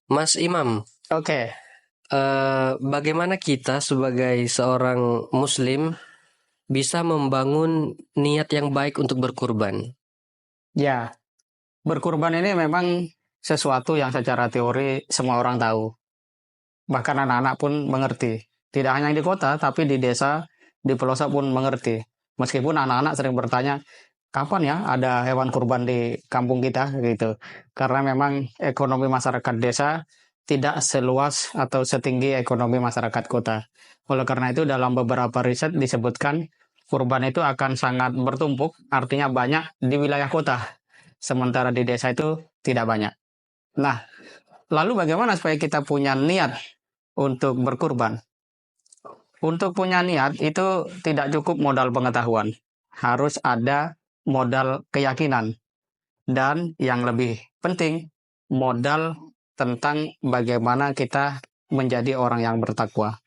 Mas Imam, Oke, bagaimana kita sebagai seorang Muslim bisa membangun niat yang baik untuk berkurban? ya, berkurban ini memang sesuatu yang secara teori semua orang tahu. Bahkan anak-anak pun mengerti. Tidak hanya di kota, tapi di desa, di pelosok pun mengerti. Meskipun anak-anak sering bertanya, kapan ya ada hewan kurban di kampung kita gitu. Karena memang ekonomi masyarakat desa tidak seluas atau setinggi ekonomi masyarakat kota. Oleh karena itu dalam beberapa riset disebutkan kurban itu akan sangat bertumpuk, artinya banyak di wilayah kota. Sementara di desa itu tidak banyak. Nah, lalu bagaimana supaya kita punya niat untuk berkurban? Untuk punya niat itu tidak cukup modal pengetahuan. Harus ada modal keyakinan. Dan yang lebih penting, modal tentang bagaimana kita menjadi orang yang bertakwa.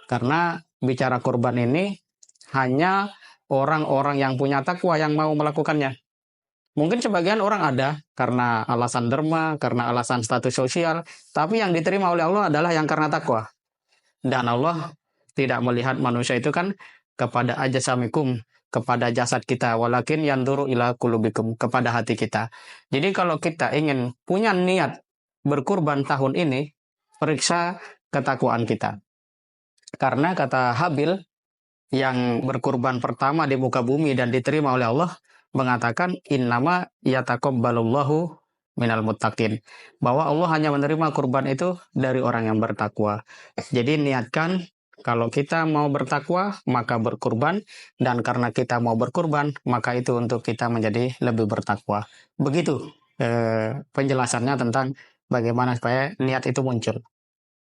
Karena bicara kurban ini hanya orang-orang yang punya takwa yang mau melakukannya. Mungkin sebagian orang ada karena alasan derma, karena alasan status sosial, tapi yang diterima oleh Allah adalah yang karena takwa. Dan Allah tidak melihat manusia itu kan kepada ajasamikum, kepada jasad kita, walakin yanduru ila kulubikum, kepada hati kita. Jadi kalau kita ingin punya niat berkurban tahun ini, periksa ketakwaan kita. Karena kata Habil yang berkurban pertama di muka bumi dan diterima oleh Allah mengatakan innama yataqabbalullahu minal muttaqin, bahwa Allah hanya menerima kurban itu dari orang yang bertakwa. Jadi niatkan kalau kita mau bertakwa maka berkurban, dan karena kita mau berkurban maka itu untuk kita menjadi lebih bertakwa. Begitu penjelasannya tentang bagaimana supaya niat itu muncul.